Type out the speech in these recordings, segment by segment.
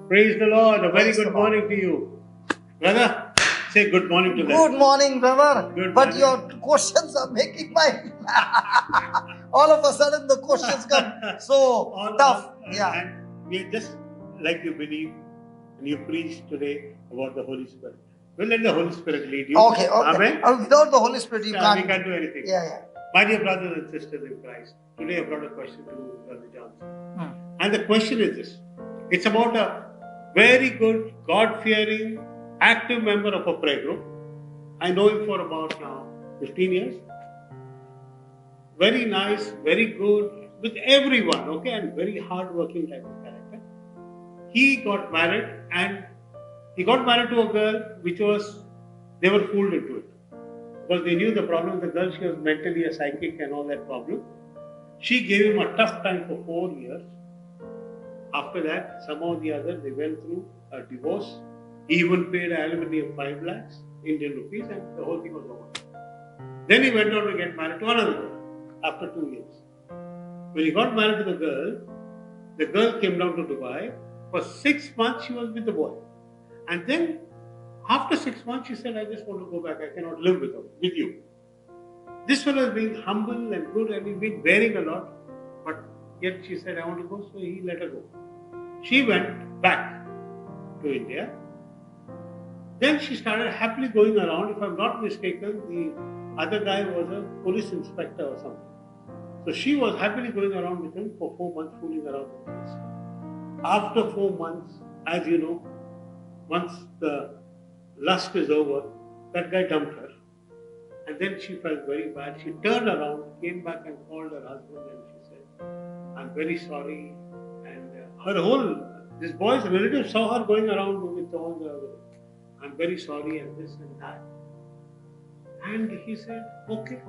Praise the Lord. A very Praise the good Lord. morning to you. Brother, say good morning to them. Good morning, brother. Good But morning. your questions are making my... All of a sudden the questions come so tough. Yeah. And we just like you believe and you preach today about the Holy Spirit. We'll let the Holy Spirit lead you. Okay. Amen. Without the Holy Spirit, you Yeah, can't. we can't do anything. Yeah. My dear brothers and sisters in Christ, today I've got a question to Brother Johnson. And the question is this. It's about a very good, God-fearing, active member of a prayer group. I know him for about now 15 years. Very nice, very good with everyone, okay, and very hard-working type of character. He got married and he got married to a girl which was, they were fooled into it. Because they knew the problem. The girl, she was mentally a psychic and all that problem. She gave him a tough time for 4 years. After that, somehow or the other, they went through a divorce. He even paid alimony of 5 lakhs Indian rupees and the whole thing was over. Then he went on to get married to another girl after 2 years. When he got married to the girl came down to Dubai. For 6 months, she was with the boy. And then, after 6 months, she said, I just want to go back. I cannot live with you. This fellow is being humble and good and he's been bearing a lot. But yet she said, I want to go. So he let her go. She went back to India. Then she started happily going around. If I'm not mistaken, the other guy was a police inspector or something. So she was happily going around with him for 4 months, fooling around with this. After 4 months, as you know, once the lust is over, that guy dumped her. And then she felt very bad. She turned around, came back and called her husband and she said, I'm very sorry. And this boy's relatives saw her going around with all the, I'm very sorry and this and that. And he said, okay,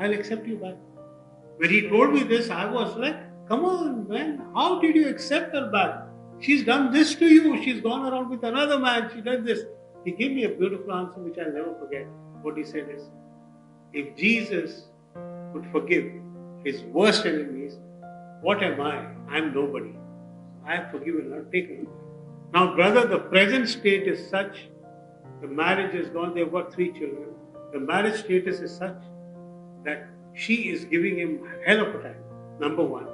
I'll accept you back. When he told me this, I was like, come on, man, how did you accept her back? She's done this to you. She's gone around with another man. She does this. He gave me a beautiful answer which I'll never forget. What he said is, if Jesus could forgive his worst enemies, what am I? I'm nobody. I have forgiven her, taken her. Now, brother, the present state is such, the marriage is gone, they've got 3 children. The marriage status is such that she is giving him hell of a time. Number one,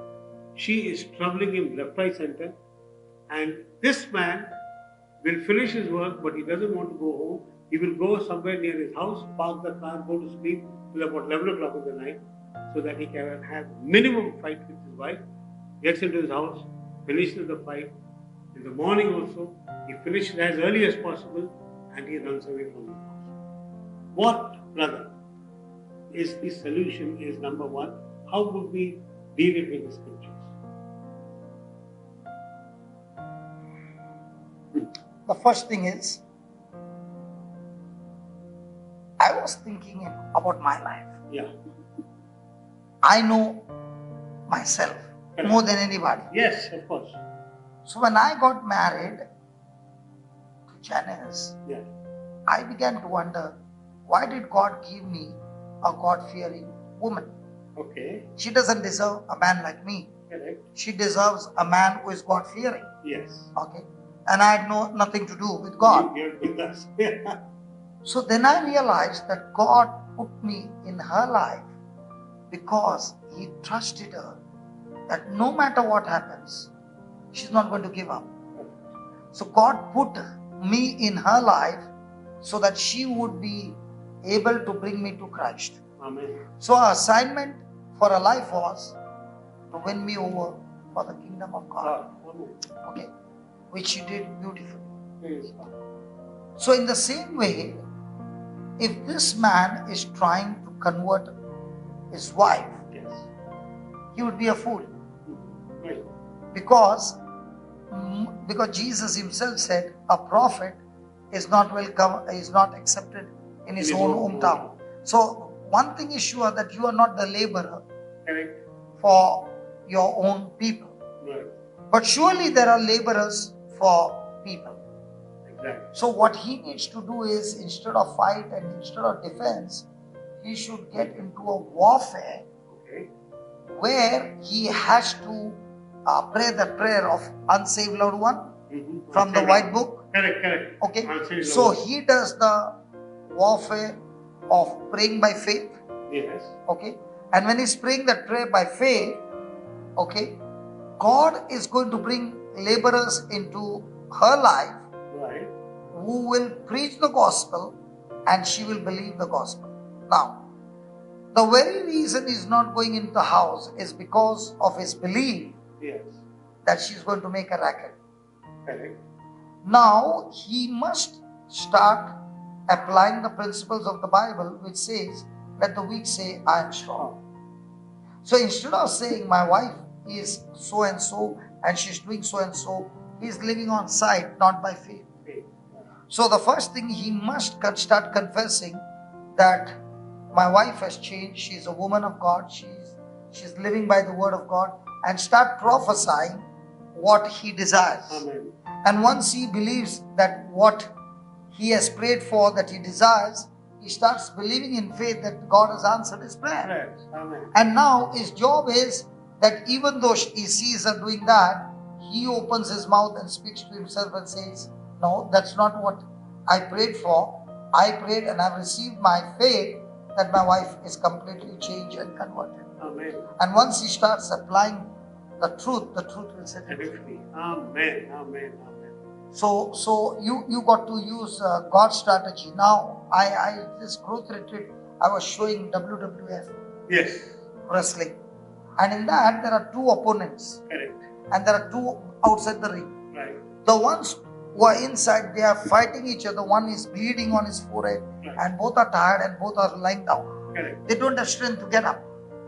she is troubling him left, right, center. And this man will finish his work, but he doesn't want to go home. He will go somewhere near his house, park the car, go to sleep till about 11 o'clock in the night so that he can have minimum fight with his wife. Gets into his house, finishes the fight. In the morning also, he finishes as early as possible and he runs away from the house. What, brother, is the solution is number one. How would we deal it with the scriptures? The first thing is, I was thinking about my life. Yeah. I know myself more than anybody. Yes, of course. So when I got married to Janice, Yeah. I began to wonder, why did God give me a God-fearing woman? Okay. She doesn't deserve a man like me. Correct. She deserves a man who is God-fearing. Yes. Okay. And I had nothing to do with God. You're with us. So then I realized that God put me in her life because He trusted her that no matter what happens, she's not going to give up. So God put me in her life so that she would be able to bring me to Christ. Amen. So our assignment for her life was to win me over for the kingdom of God. Okay. Which she did beautifully. Praise God. So in the same way, if this man is trying to convert his wife, Yes. he would be a fool. Right. Because Jesus himself said a prophet is not welcome, is not accepted in his own hometown. So one thing is sure, that you are not the laborer Correct. for your own people. Right. But surely there are laborers for people. Exactly. So what he needs to do is, instead of fight and instead of defense, he should get into a warfare. Okay. Where he has to pray the prayer of unsaved loved one, from the white book. Correct. Okay. Answer is So no. he does the warfare of praying by faith. Yes. Okay. And when he's praying that prayer by faith, okay, God is going to bring laborers into her life Right. who will preach the gospel and she will believe the gospel. Now, the very reason he's not going into the house is because of his belief Yes. that she's going to make a racket. Correct. Now, he must start applying the principles of the Bible, which says, let the weak say, I am strong. So instead of saying, my wife is so and so and she's doing so and so, he's living on sight, not by faith. So the first thing, he must start confessing that my wife has changed. She's a woman of God. She's living by the word of God, and start prophesying what he desires. Amen. And once he believes that what he has prayed for, that he desires, he starts believing in faith that God has answered his prayer. Yes. Amen. And now his job is that even though he sees her doing that, he opens his mouth and speaks to himself and says, no, that's not what I prayed for. I prayed and I've received my faith that my wife is completely changed and converted. Amen. And once he starts applying the truth will set him free. Amen. So you got to use God's strategy. Now, this growth retreat, I was showing WWF Yes. wrestling. And in that, there are two opponents. Correct. And there are two outside the ring. Right. The ones who are inside, they are fighting each other. One is bleeding on his forehead, Right. and both are tired and both are lying down. Correct. They don't have strength to get up.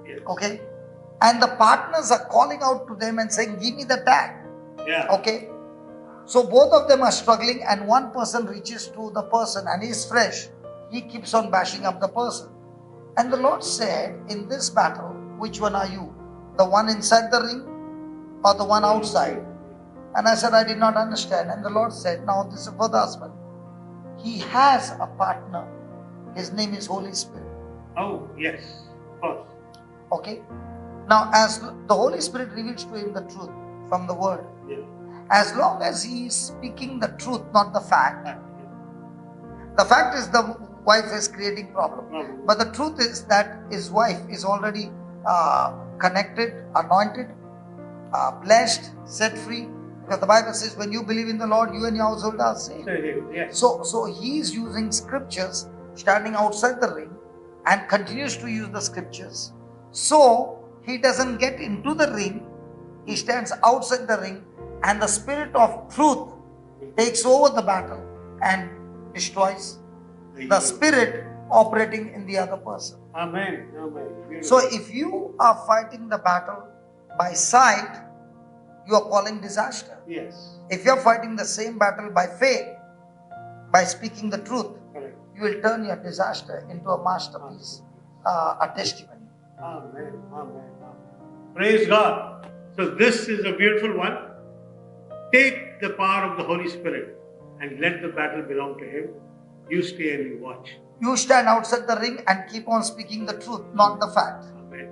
Yes. Okay? And the partners are calling out to them and saying, give me the tag. Yeah. Okay? So both of them are struggling, and one person reaches to the person and he's fresh. He keeps on bashing up the person. And the Lord said, in this battle, which one are you? The one inside the ring or the one outside? And I said, I did not understand. And the Lord said, now this is for the husband. He has a partner. His name is Holy Spirit. Oh, yes. Of course. Okay? Now, as the Holy Spirit reveals to him the truth from the word, Yeah. as long as he is speaking the truth, not the fact. Yeah. The fact is the wife is creating problem. Problem. But the truth is that his wife is already connected, anointed, blessed, set free. Because the Bible says, when you believe in the Lord, you and your household are saved. Yes. So he is using scriptures, standing outside the ring, and continues to use the scriptures. So he doesn't get into the ring. He stands outside the ring, and the spirit of truth takes over the battle and destroys the spirit operating in the other person. Amen. So if you are fighting the battle by sight, you are calling disaster. Yes. If you are fighting the same battle by faith, by speaking the truth, Correct. you will turn your disaster into a masterpiece, a testimony. Amen. Praise God. So this is a beautiful one. Take the power of the Holy Spirit and let the battle belong to Him. You stay and you watch. You stand outside the ring and keep on speaking the truth, not the fact. Amen.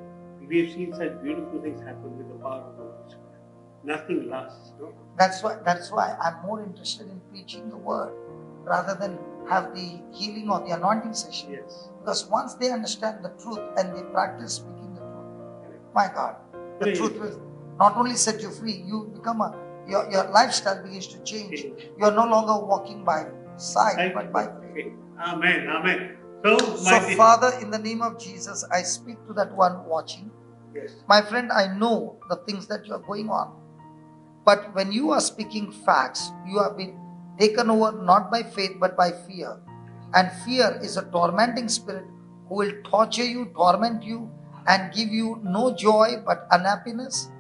We have seen such beautiful things happen with the power of the Holy Spirit. Nothing lasts. No? That's why I'm more interested in preaching the word rather than have the healing or the anointing session. Yes. Because once they understand the truth and they practice speaking the truth, my God, the Praise truth will not only set you free, you become your lifestyle begins to change. You are no longer walking by sight but by faith. Amen. So Father, in the name of Jesus, I speak to that one watching. Yes. My friend, I know the things that you are going on. But when you are speaking facts, you have been taken over not by faith but by fear. And fear is a tormenting spirit who will torture you, torment you, and give you no joy but unhappiness,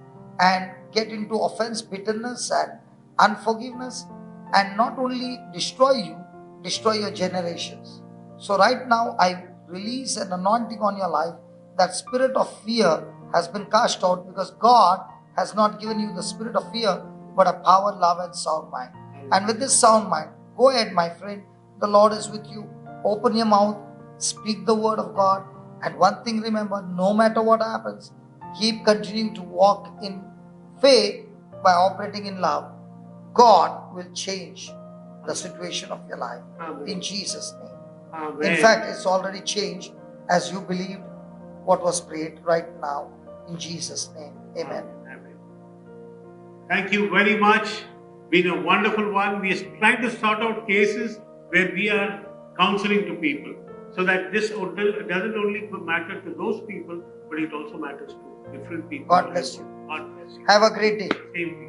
and get into offense, bitterness, and unforgiveness, and not only destroy you, destroy your generations. So right now, I release an anointing on your life. That spirit of fear has been cast out, because God has not given you the spirit of fear, but a power, love, and sound mind. And with this sound mind, go ahead, my friend. The Lord is with you. Open your mouth, speak the word of God. And one thing remember, no matter what happens, keep continuing to walk in faith by operating in love. God will change the situation of your life Amen. in Jesus' name. Amen. In fact, it's already changed as you believed what was prayed right now in Jesus' name. Amen. Amen. Thank you very much. Been a wonderful one. We are trying to sort out cases where we are counseling to people, so that this doesn't only matter to those people, but it also matters to different people. God bless you. God bless you. Have a great day. Same to you.